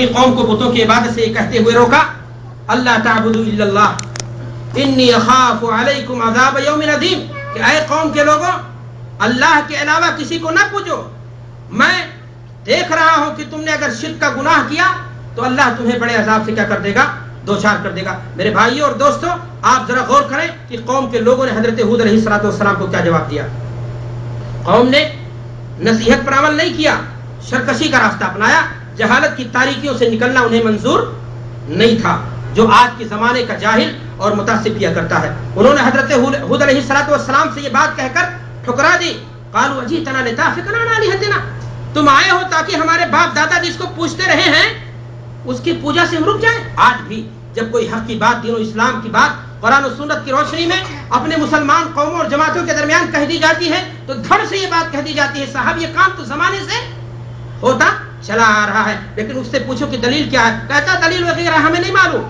اپنی قوم کو بتوں کی عبادت سے کہتے ہوئے روکا اللہ تعبدوا الا اللہ انی اخاف علیکم عذاب یوم عظیم، کہ اے قوم کے لوگوں اللہ کے علاوہ کسی کو نہ پوجو، میں دیکھ رہا ہوں کہ تم نے اگر شرک کا گناہ کیا تو اللہ تمہیں بڑے عذاب سے کیا کر دے گا، دوچار کر دے گا۔ میرے بھائیوں اور دوستوں، آپ ذرا غور کریں کہ قوم کے لوگوں نے حضرت ہود علیہ السلام کو کیا جواب دیا۔ قوم نے نصیحت پر عمل نہیں کیا، سرکشی کا راستہ اپنایا، جہالت کی تاریکیوں سے نکلنا انہیں منظور نہیں تھا، جو آج کے زمانے کا جاہل اور متعصب کیا کرتا ہے۔ انہوں نے حضرت ہود علیہ السلام سے یہ بات کہہ کر ٹھکرا دی، قالوا اجئتنا لتعفکنا عن آلہتنا، تم آئے ہو تاکہ ہمارے باپ دادا جس کو پوجتے رہے ہیں اس کی پوجا سے ہم رک جائیں۔ آج بھی جب کوئی حق کی بات، دین و اسلام کی بات قرآن و سنت کی روشنی میں اپنے مسلمان قوموں اور جماعتوں کے درمیان کہہ دی جاتی ہے تو دھڑ سے یہ بات کہہ دی جاتی ہے صاحب یہ کام تو زمانے سے ہوتا چلا آ رہا ہے، لیکن اس سے پوچھو کہ دلیل کیا ہے، کہتا دلیل وغیرہ ہمیں نہیں معلوم۔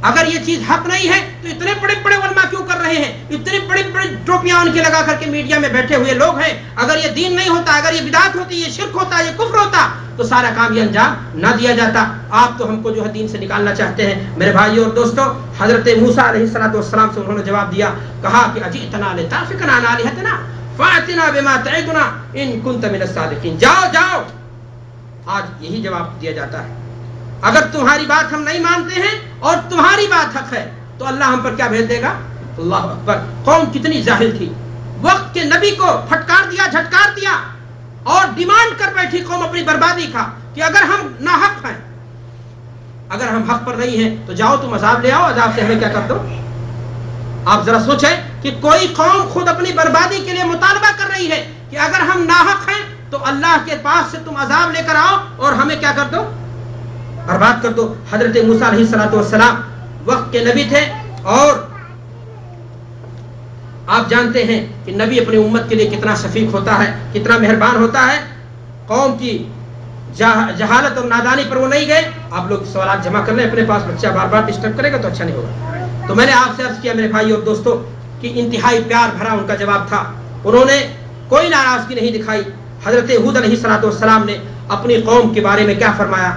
اگر یہ چیز حق نہیں ہے تو اتنے بڑے بڑے علماء کیوں کر رہے ہیں، اتنے بڑی بڑی ٹوپیاں ان کے لگا کر کے میڈیا میں بیٹھے ہوئے لوگ ہیں، اگر یہ دین نہیں ہوتا، اگر یہ بدعت ہوتی، یہ شرک ہوتا، یہ کفر ہوتا تو سارا کام یہ انجام نہ دیا جاتا۔ آپ تو ہم کو جو ہے دین سے نکالنا چاہتے ہیں۔ میرے بھائیوں اور دوستوں، حضرت موسیٰ علیہ السلام سے انہوں نے جواب دیا، کہا کہ اجئتنا لتعفکنا عن آلہتنا فأتنا بما تعدنا ان كنت من الصادقین، جاؤ جاؤ، آج یہی جواب دیا جاتا ہے۔ اگر تمہاری بات ہم نہیں مانتے ہیں اور تمہاری بات حق ہے تو اللہ ہم پر کیا بھیج دے گا۔ اللہ اکبر، قوم کتنی جاہل تھی، وقت کے نبی کو پھٹکار دیا، جھٹکار دیا اور ڈیمانڈ کر بیٹھی قوم اپنی بربادی کا کہ اگر ہم ناحق ہیں، اگر ہم حق پر نہیں ہیں تو جاؤ تم عذاب لے آؤ، عذاب سے ہمیں کیا کر دو۔ آپ ذرا سوچیں کہ کوئی قوم خود اپنی بربادی کے لیے مطالبہ کر رہی ہے کہ اگر ہم ناحق ہیں تو اللہ کے پاس سے تم عذاب لے کر آؤ اور ہمیں کیا کر دو، برباد کر دو۔ حضرت موسیٰ علیہ السلام وقت کے نبی تھے اور آپ جانتے ہیں کہ نبی اپنی امت کے لیے کتنا شفیق ہوتا ہے، کتنا مہربان ہوتا ہے۔ قوم کی جہالت اور نادانی پر وہ نہیں گئے۔ آپ لوگ سوالات جمع کر لیں اپنے پاس، بچہ بار بار ڈسٹرب کرے گا تو اچھا نہیں ہوگا۔ تو میں نے آپ سے عرض کیا میرے بھائی اور دوستوں کہ انتہائی پیار بھرا ان کا جواب تھا، انہوں نے کوئی ناراضگی نہیں دکھائی۔ حضرت ہود علیہ السلام نے اپنی قوم کے بارے میں کیا فرمایا،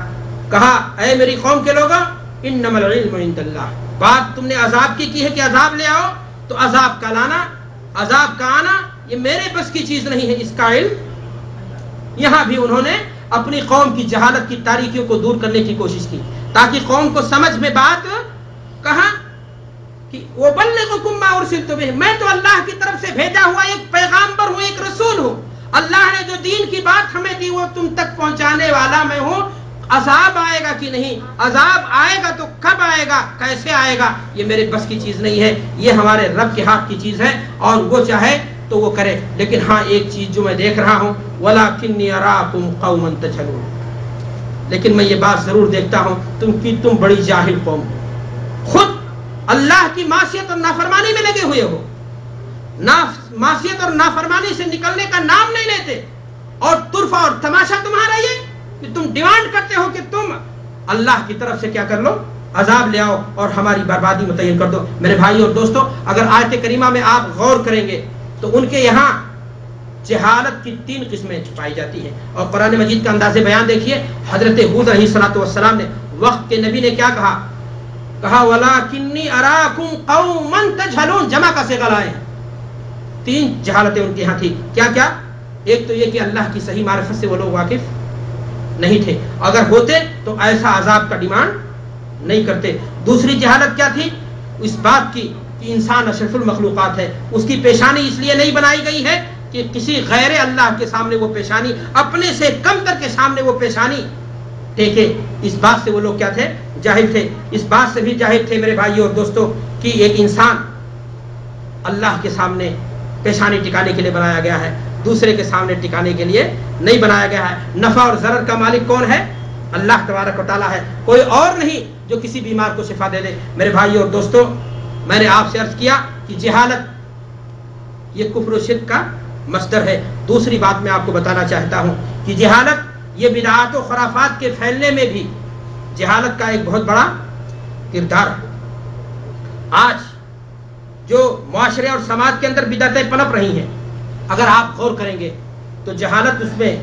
کہا اے میری قوم کے لوگوں انما العلم عند اللہ، بات تم نے عذاب کی ہے کہ عذاب لے آؤ، تو عذاب کا لانا، عذاب کا آنا یہ میرے بس کی چیز نہیں ہے، اس کا علم۔ یہاں بھی انہوں نے اپنی قوم کی جہالت کی تاریکیوں کو دور کرنے کی کوشش کی تاکہ قوم کو سمجھ میں بات، کہا کہ وَبَلِّغُكُمْ مَا أُرْسِلْتُ بِهِ، میں تو اللہ کی طرف سے بھیجا ہوا ایک پیغامبر ہوں، ایک رسول ہوں، اللہ نے جو دین کی بات ہمیں دی وہ تم تک پہنچانے والا میں ہوں۔ عذاب آئے گا کہ نہیں، عذاب آئے گا تو کب آئے گا، کیسے آئے گا، یہ میرے بس کی چیز نہیں ہے، یہ ہمارے رب کے ہاتھ کی چیز ہے اور وہ چاہے تو وہ کرے۔ لیکن ہاں ایک چیز جو میں دیکھ رہا ہوں، وَلَكِنِّي أَرَاكُمْ قَوْمًا تَجْهَلُونَ، لیکن میں یہ بات ضرور دیکھتا ہوں تم بڑی جاہل قوم ہو، خود اللہ کی معصیت اور نافرمانی میں لگے ہوئے ہو، معصیت اور نافرمانی سے نکلنے کا نام نہیں لیتے، اور طرفہ اور تماشا تمہارا یہ کہ تم ڈیمانڈ کرتے ہو کہ تم اللہ کی طرف سے کیا کر لو، عذاب لے آؤ اور ہماری بربادی متعین کر دو۔ میرے بھائی اور دوستو، اگر آیت کریمہ میں آپ غور کریں گے تو ان کے یہاں جہالت کی 3 قسمیں پائی جاتی ہیں، اور قرآن مجید کا انداز بیان دیکھیے۔ حضرت ہود علیہ السلام نے، وقت کے نبی نے کیا کہا، کہا وَلَكِنِّي أَرَاكُمْ قَوْمًا تَجْهَلُونَ، جمع کا صیغہ لائے ہیں۔ 3 جہالتیں ان کے یہاں تھی، کیا کیا؟ ایک تو یہ کہ اللہ کی صحیح معرفت سے وہ لوگ واقف نہیں تھے، اگر ہوتے تو ایسا عذاب کا ڈیمانڈ نہیں کرتے۔ دوسری جہالت کیا تھی؟ اس بات کی کہ انسان اشرف المخلوقات ہے، اس کی پیشانی اس لیے نہیں بنائی گئی ہے کہ کسی غیر اللہ کے سامنے وہ پیشانی، اپنے سے کم تر کے سامنے وہ پیشانی ٹیکے۔ اس بات سے وہ لوگ کیا تھے؟ جاہل تھے۔ اس بات سے بھی جاہل تھے میرے بھائیوں اور دوستوں کہ ایک انسان اللہ کے سامنے پیشانی ٹکانے کے لیے بنایا گیا ہے، دوسرے کے سامنے ٹکانے کے لیے نہیں بنایا گیا ہے۔ نفع اور ضرر کا مالک کون ہے؟ اللہ تبارک و تعالیٰ ہے، کوئی اور نہیں جو کسی بیمار کو شفا دے دے۔ میرے بھائیوں اور دوستوں، میں نے آپ سے عرض کیا کہ جہالت یہ کفر و شرک کا مصدر ہے۔ دوسری بات میں آپ کو بتانا چاہتا ہوں کہ جہالت یہ بدعات و خرافات کے پھیلنے میں بھی جہالت کا ایک بہت بڑا کردار ہے۔ آج جو معاشرے اور سماج کے اندر بدعتیں پنپ رہی ہیں، اگر آپ غور کریں گے تو جہالت اس میں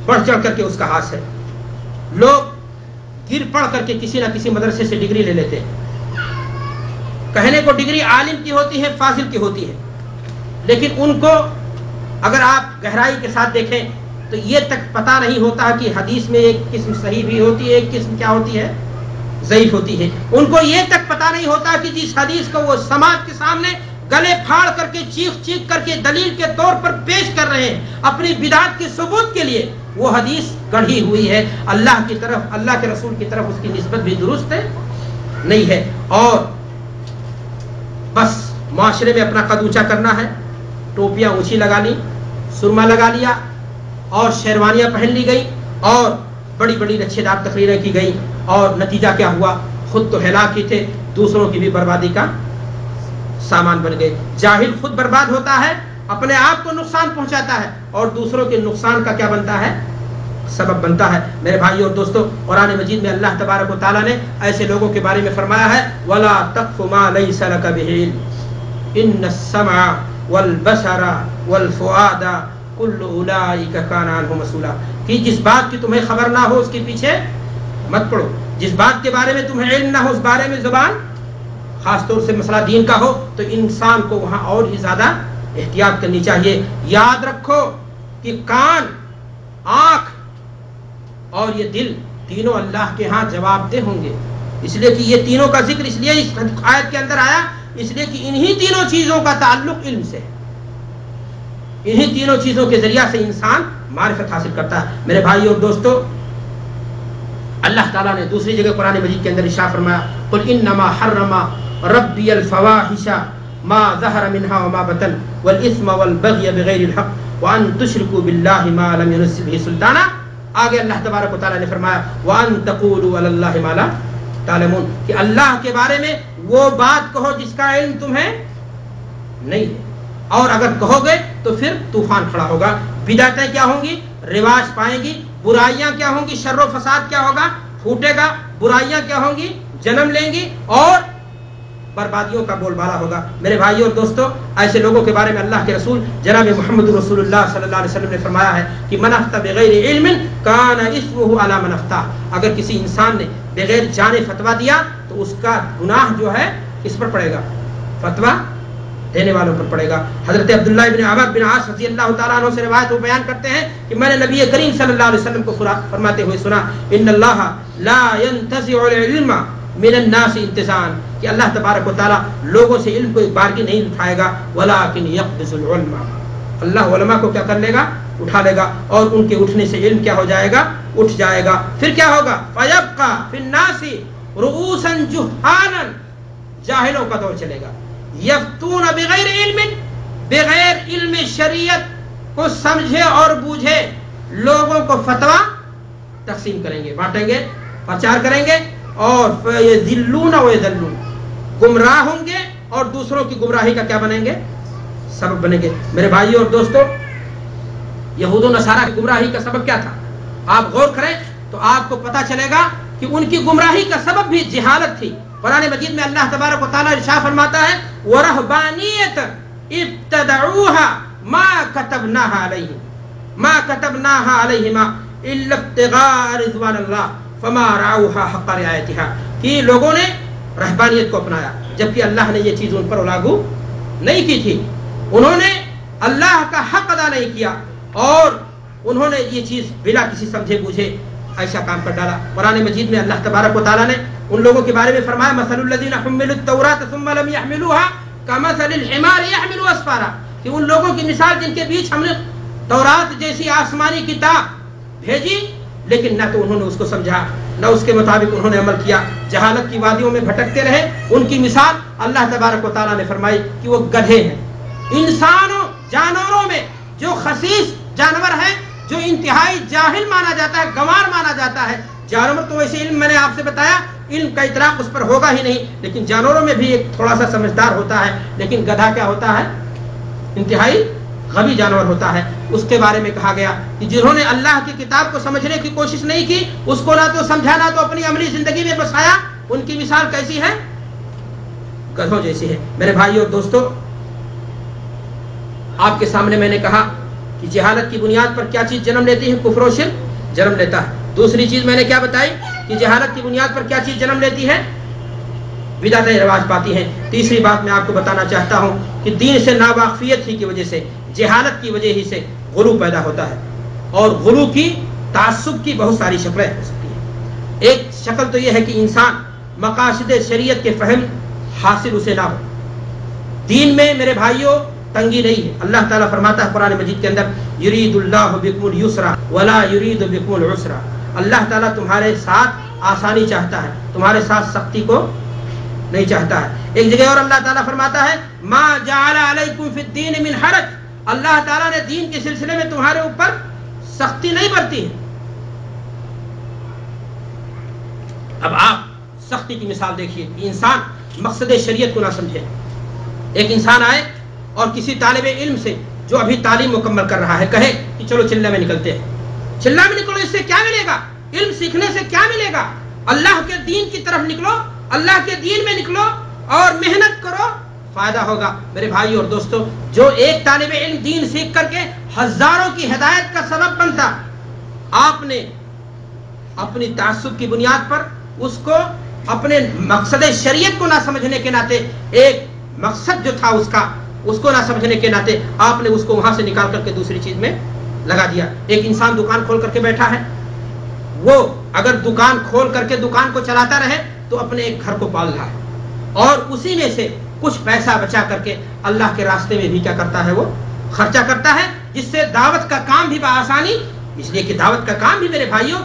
بڑھ چڑھ کر کے اس کا ہاتھ ہے۔ لوگ گر پڑھ کر کے کسی نہ کسی مدرسے سے ڈگری لے لیتے ہیں. کہنے کو ڈگری عالم کی ہوتی ہے، فاضل کی ہوتی ہے، لیکن ان کو اگر آپ گہرائی کے ساتھ دیکھیں تو یہ تک پتہ نہیں ہوتا کہ حدیث میں ایک قسم صحیح بھی ہوتی ہے، ایک قسم کیا ہوتی ہے، ضعیف ہوتی ہے. ان کو یہ تک پتہ نہیں ہوتا کہ جس حدیث کو وہ سماج کے سامنے گلے پھاڑ کر کے چیخ کر کے دلیل کے طور پر پیش کر رہے ہیں اپنی بدعت کے ثبوت کے لیے، وہ حدیث گڑھی ہوئی ہے اللہ کی طرف، اللہ کے رسول کی طرف اس کی نسبت بھی درست ہے نہیں ہے. اور بس معاشرے میں اپنا قد اونچا کرنا ہے، ٹوپیاں اونچی لگا لی، سرما لگا لیا اور شیروانیاں پہن لی گئی اور بڑی بڑی لچھے دار تقریریں کی گئی، اور نتیجہ کیا ہوا؟ خود تو ہلاک ہی تھے، دوسروں کی بھی بربادی کا سامان بن گئے. جاہل خود برباد ہوتا ہے، اپنے آپ کو نقصان پہنچاتا ہے، اور دوسروں کے نقصان کا کیا بنتا ہے؟ سبب بنتا ہے. میرے بھائی اور دوستو، قرآن مجید میں اللہ تبارک و تعالیٰ نے ایسے لوگوں کے بارے میں فرمایا ہے وَلَا تَقْفُ مَا لَيْسَ لَكَ بِهِ عِلْمٌ إِنَّ السَّمْعَ وَالْبَصَرَ وَالْفُؤَادَ كُلُّ أُولَٰئِكَ كَانَ عَنْهُ مسؤولا. کہ جس بات کی تمہیں خبر نہ ہو اس کے پیچھے مت پڑو، جس بات کے بارے میں تمہیں علم نہ ہو اس بارے میں زبان، خاص طور سے مسئلہ دین کا ہو، تو انسان کو وہاں اور ہی زیادہ احتیاط کرنی چاہیے. یاد رکھو کہ کان، آنکھ اور یہ دل تینوں اللہ کے ہاں جواب دہ ہوں گے. اس لیے کہ یہ تینوں کا ذکر اس لیے اس آیت کے اندر آیا، اس لیے کہ انہی تینوں چیزوں کا تعلق علم سے ہے. انہی تینوں چیزوں کے ذریعہ سے انسان معرفت حاصل کرتا ہے. میرے بھائی اور دوستو، اللہ تعالیٰ نے دوسری جگہ قرآن مجید کے اندر ارشاد فرمایا قل انما حرم ربی الفواحش ما ظہر منها وما بطن والاثم والبغی بغیر الحق وان تشرکوا باللہ ما لم ينزل به سلطانا. آگے اللہ تبارک و تعالیٰ نے فرمایا وان تقولوا علی اللہ ما لا تعلمون، کہ اللہ کے بارے میں وہ بات کہو جس کا علم تمہیں نہیں ہے، اور اگر کہو گے تو پھر طوفان کھڑا ہوگا. بدعتیں کیا ہوں گی؟ رواج پائیں گی. برائیاں کیا ہوں گی؟ شر و فساد کیا ہوگا؟ پھوٹے گا. برائیاں کیا ہوں گی؟ جنم لیں گی اور بربادیوں کا بول بالا ہوگا. میرے بھائیوں اور دوستو، ایسے لوگوں کے بارے میں اللہ کے رسول جناب محمد رسول اللہ صلی اللہ علیہ وسلم نے فرمایا ہے کہ من افتى بغیر علم کان اسمه علی من افتى. اگر کسی انسان نے بغیر جانے فتویٰ دیا تو اس کا گناہ جو ہے کس پر پڑے گا؟ فتویٰ دینے والوں پر پڑے گا. حضرت عبداللہ بن عمرو بن عاص رضی اللہ تعالیٰ عنہ سے روایت وہ بیان کرتے ہیں کہ میں نے نبی کریم صلی اللہ علیہ وسلم کو فرماتے ہوئے سنا ان اللہ لا ينتزع العلم من الناس انتزاعا، کہ اللہ تبارک و تعالیٰ لوگوں سے علم کو ایک بار کی نہیں اٹھائے گا، ولکن يقبض العلم، اللہ علماء کو کیا کر لے گا؟ اٹھا لے گا، اور ان کے اٹھنے سے علم کیا ہو جائے گا؟ اٹھ جائے گا. پھر کیا ہوگا؟ فیبقى فی الناس رؤوسا جہالا، جاہلوں کا دور چلے گا. یفتون بغیر علم، بغیر علم شریعت کو سمجھے اور بوجھے لوگوں کو فتویٰ تقسیم کریں گے، بانٹیں گے، پرچار کریں گے، اور یذلون و یذلون، گمراہ ہوں گے اور دوسروں کی گمراہی کا کیا بنیں گے؟ سبب بنیں گے. میرے بھائیوں اور دوستو، یہود و نصارہ کی گمراہی کا سبب کیا تھا؟ آپ غور کریں تو آپ کو پتہ چلے گا کہ ان کی گمراہی کا سبب بھی جہالت تھی. قرآن مجید میں اللہ تبارک و تعالیٰ ارشاد فرماتا ہے وَرَهْبَانِيَّةً ابْتَدَعُوهَا مَا كَتَبْنَاهَا عَلَيْهِمَا إِلَّا ابْتِغَاءَ رِضْوَانِ اللَّهِ فَمَا رَعَوْهَا حَقَّ رِعَایَتِهَا، کہ لوگوں نے رہبانیت کو اپنایا جبکہ اللہ نے یہ چیز ان پر لاگو نہیں کی تھی. انہوں نے اللہ کا حق ادا نہیں کیا اور انہوں نے یہ چیز بلا کسی سمجھے بوجھے ایسا کام کر ڈالا. قرآن مجید میں اللہ تبارک و تعالیٰ نے ان لوگوں کے بارے میں فرمایا مثل الذین حملوا التوراۃ ثم لم يحملوها كمثل الحمار يحمل اسفارا، کہ ان لوگوں کی مثال جن کے بیچ ہم نے تورات جیسی آسمانی کتاب بھیجی لیکن نہ تو انہوں نے اس کو سمجھا نہ اس کے مطابق انہوں نے عمل کیا، جہالت کی وادیوں میں بھٹکتے رہے. ان کی مثال اللہ تبارک و تعالیٰ نے فرمائی کہ وہ گدھے ہیں. انسانوں جانوروں میں جو خسیس جانور ہے، جو انتہائی جاہل مانا جاتا ہے، گنوار مانا جاتا ہے. جانور تو ویسے علم میں نے آپ سے بتایا علم کا اطلاق اس پر ہوگا ہی نہیں، لیکن جانوروں میں بھی ایک تھوڑا سا سمجھدار ہوتا ہے، لیکن گدھا کیا ہوتا ہے؟ انتہائی غبی جانور ہوتا ہے. اس کے بارے میں کہا گیا کہ جنہوں نے اللہ کی کتاب کو سمجھنے کی کوشش نہیں کی، اس کو نہ تو سمجھا نہ تو اپنی عملی زندگی میں بسایا، ان کی مثال کیسی ہے؟ گدھوں جیسی ہے. میرے بھائیو اور دوستو، آپ کے سامنے میں نے کہا کہ جہالت کی بنیاد پر کیا چیز جنم لیتی ہے؟ کفر و شرک جنم لیتا ہے. دوسری چیز میں نے کیا بتائی کہ جہالت کی بنیاد پر کیا چیز جنم لیتی ہے؟ بدعتیں رواج پاتی ہیں۔ تیسری بات میں آپ کو بتانا چاہتا ہوں کہ دین سے ناواقفیت ہی کی وجہ سے، جہالت کی وجہ ہی سے غلو پیدا ہوتا ہے، اور غلو کی تعصب کی بہت ساری شکلیں ہو سکتی ہیں۔ ایک شکل تو یہ ہے کہ انسان مقاصد شریعت کے فہم حاصل اسے نہ ہو۔ دین میں میرے بھائیوں تنگی نہیں ہے۔ اللہ تعالیٰ فرماتا ہے قرآن مجید کے اندر یرید اللہ بکم اليسر ولا یرید بکم العسر۔ اللہ تعالیٰ تمہارے ساتھ آسانی چاہتا ہے، تمہارے ساتھ سختی کو نہیں چاہتا ہے۔ ایک جگہ اور اللہ تعالیٰ فرماتا ہے ما جعل علیکم فی الدین من حرج، اللہ تعالیٰ نے دین کے سلسلے میں تمہارے اوپر سختی نہیں برتی ہے۔ اب آپ سختی کی مثال دیکھیے، انسان مقصد شریعت کو نہ سمجھے۔ ایک انسان آئے اور کسی طالب علم سے جو ابھی تعلیم مکمل کر رہا ہے کہے کہ چلو چلہ میں نکلتے ہیں۔ چلہ میں نکلو، اس سے کیا ملے گا؟ علم سیکھنے سے کیا ملے گا؟ اللہ کے دین کی طرف نکلو، اللہ کے دین میں نکلو اور محنت کرو، فائدہ ہوگا۔ میرے بھائی اور دوستو، جو ایک طالب علم دین سیکھ کر کے ہزاروں کی ہدایت کا سبب بنتا، آپ نے اپنی تعصب کی بنیاد پر اس کو اپنے مقصد شریعت کو نہ سمجھنے کے ناطے، ایک مقصد جو تھا اس کو نہ سمجھنے کے ناطے آپ نے اس کو وہاں سے نکال کر کے دوسری چیز میں لگا دیا۔ ایک انسان دکان کھول کر کے بیٹھا ہے، وہ اگر دکان کھول کر کے دکان کو چلاتا رہے تو اپنے ایک گھر کو پال رہا ہے، اور اسی میں سے کچھ پیسہ بچا کر کے اللہ کے راستے میں بھی کیا کرتا ہے؟ وہ خرچہ کرتا ہے، جس سے دعوت کا کام بھی بآسانی، اس لیے کہ دعوت کا کام بھی میرے بھائیوں